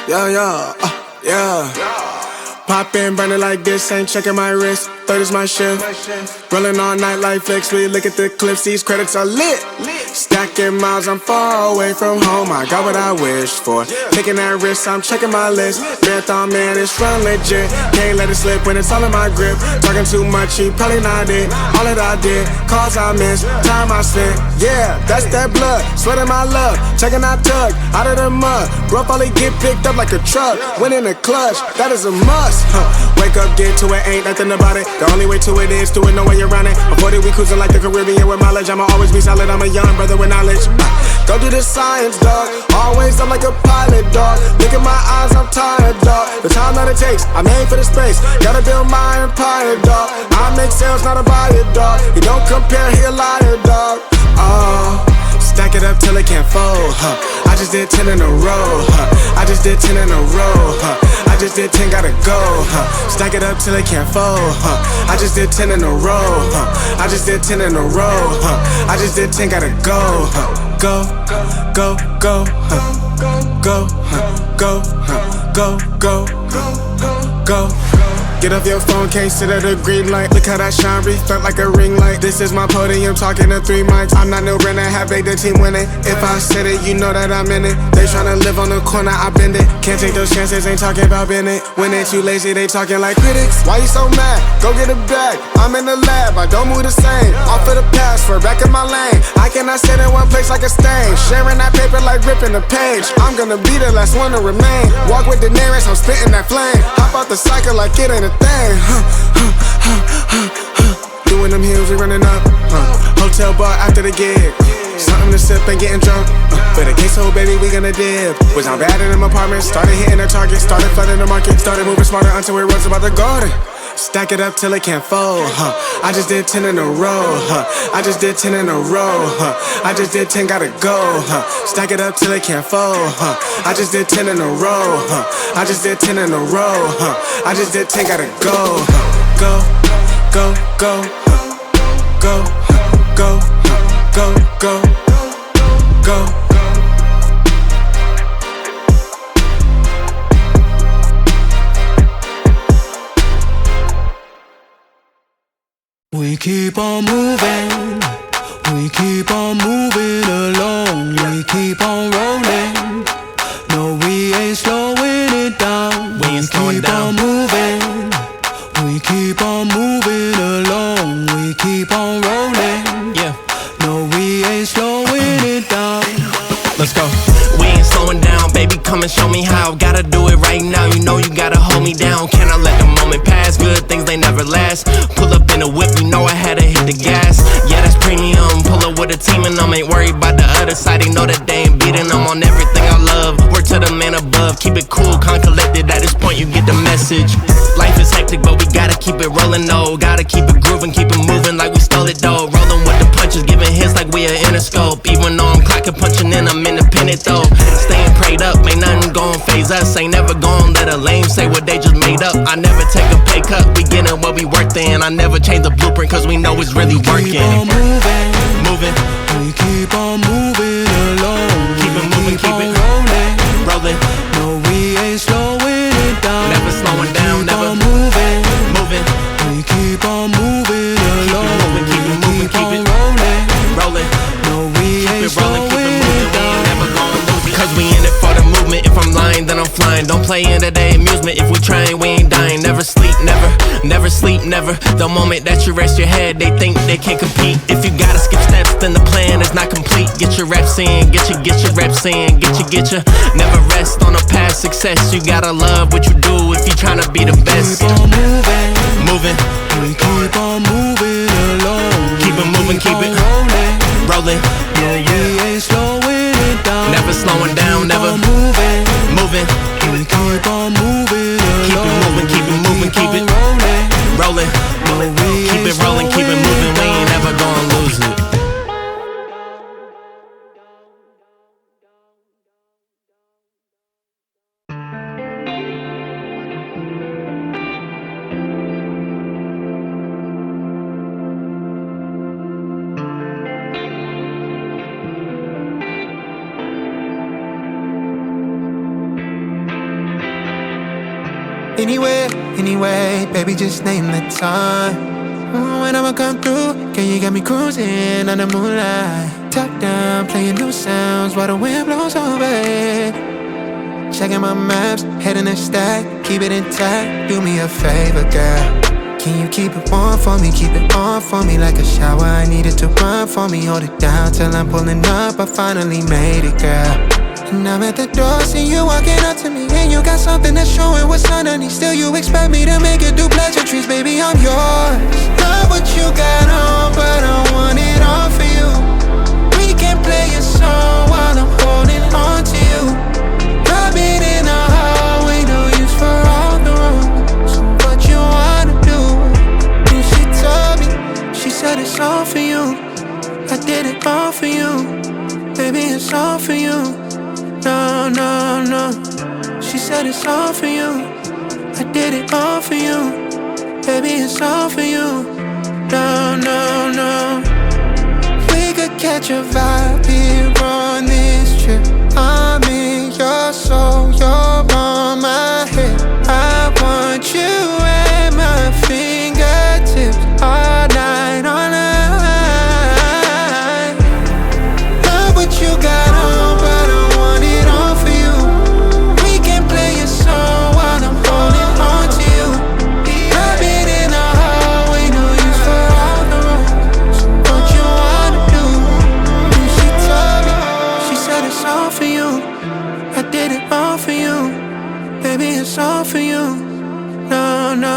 Yeah. Pop in, burning like this, ain't checking my wrist. Third is my shift. Rolling all night like flicks. We look at the clips, these credits are lit. Stacking miles, I'm far away from home. I got what I wished for. Taking that risk, I'm checking my list. Marathon man, it's run legit. Can't let it slip when it's all in my grip. Talking too much, he probably not it. All that I did, calls I missed, time I spent. Yeah, that's that blood, sweating my love. Checking out tug, out of the mud. Bro, probably get picked up like a truck. Went in the clutch, that is a must. Wake up, get to it, ain't nothing about it. The only way to it is to it, no way around it. Before that we cruising like the Caribbean with mileage. I'ma always be solid, I'm a young brother with knowledge. Go do the science, dog. Always I'm like a pilot, dog. Look at my eyes, I'm tired, dog. The time that it takes, I made for the space. Gotta build my empire, dog. I make sales, not a buyer, dog. You don't compare, he a liar, dog. Stack it up till it can't fold, I just did 10 in a row, I just did 10 in a row, I just did 10, gotta go, Stack it up till it can't fold, I just did 10 in a row, I just did 10 in a row, I just did 10, gotta go, go, go, go, go, go, go, go, go. Get off your phone, can't sit at a green light. Look how that shine reflect like a ring light. This is my podium, talking to 3 mics. I'm not no Brennan, have made the team winning. If I said it, you know that I'm in it. They tryna live on the corner, I bend it. Can't take those chances, ain't talking about Bennett. When they too lazy, they talking like critics. Why you so mad? Go get a bag. I'm in the lab, I don't move the same. Off of the password, back in my lane. I cannot sit in one place like a stain. Sharing that paper like ripping a page. I'm gonna be the last one to remain. Walk with Daenerys, I'm spitting that flame. Hop out the cycle like it ain't a thing. Doing them heels, we running up. Hotel bar after the gig. Something to sip and getting drunk. For the queso, baby, we gonna dip. Was on bad in them apartments. Started hitting the target. Started flooding the market. Started moving smarter until it was about the garden. Stack it up till it can't fold, I just did 10 in a row, I just did 10 in a row, I just did 10, gotta go, Stack it up till it can't fold, I just did 10 in a row, I just did 10 in a row, I just did 10, gotta go, go, go, go, go, go, go, go, go. We keep on moving, we keep on moving along, we keep on rolling. No, we ain't slowing it down. We keep on moving, we keep on moving along, we keep on rolling. Yeah, no, we ain't slowing it down. Let's go. We ain't slowing down, baby, come and show me how. Gotta do it right now, you know you gotta hold me down. Can I let the moment pass? Good things, they never last. Pull up in a whip, you know I had to hit the gas. Yeah, that's premium, pull up with a team and I'm ain't worried about the other side. They know that they ain't beating, I'm on everything I love. Work to the man above, keep it cool, calm, collected. At this point you get the message. Life is hectic, but we gotta keep it rolling, though. Gotta keep it grooving, keep it moving like we stole it, though. Rolling with the punches, giving hits like we a Interscope. Even though I'm clocking, punching in, I'm independent, though. Staying prayed up, ain't nothing gon' phase us. Ain't never gon' let a lame say what they just made up. I never take a pay cut, we gettin' what we worth in. I never change the blueprint cause we know it's really working. We keep on moving, moving. We keep on moving along. Keep it moving, keep it rolling, rolling. No, we ain't slowing it down. Never slowing down, never moving, moving. We keep on moving along. Keep it moving, keep it rolling, rolling. No, we ain't rolling, keep it slowing moving. it down. We ain't never gonna lose it. Cause we in it for the movement. If I'm lying, then I'm flying. Don't play into their amusement. If we trying, we ain't dying. Never sleep, never. Never sleep, never. The moment that you rest your head, they think they can't compete. If you gotta skip steps, then the plan is not complete. Get your reps in, get your reps in, get your. Never rest on a past success. You gotta love what you do if you tryna be the best. Keep on moving, moving. We keep on moving along. Keep it moving, keep it rolling, rolling. No, we ain't slowing it down. Never slowing down, never moving, moving. We keep on moving along. Keep it moving, keep it moving, keep it rolling. Keep it rolling, keep it moving. We ain't never gonna lose it. Anywhere, anyway, baby, just name the time. When I'ma come through, girl, you got me cruising on the moonlight. Top down, playing new sounds while the wind blows over. Checking my maps, heading a stack, keep it intact. Do me a favor, girl. Can you keep it warm for me, keep it on for me like a shower? I need it to run for me, hold it down till I'm pulling up. I finally made it, girl. And I'm at the door, see you walking up to me, and you got something that's showing what's underneath. Still you expect me to make it do pleasantries, baby, I'm yours. Love what you got on, but I want it all for you. We can play a song while I'm holding on to you. Rubbing in the hallway, no use for all the rooms. So what you wanna do? And she told me, she said it's all for you. I did it all for you, baby, it's all for you. No, no, no. She said it's all for you. I did it all for you, baby, it's all for you. No, no, no. We could catch a vibe here on this trip. I'm in your soul, you're on my head. I want you at my fingertips all night, all night. Love what you got on, but I want it all for you. We can play a song while I'm holding on to you. Rubbing in the hallway, no use for all the rooms. So what you wanna do? And she told me, she said it's all for you. I did it all for you, baby, it's all for you. No, no.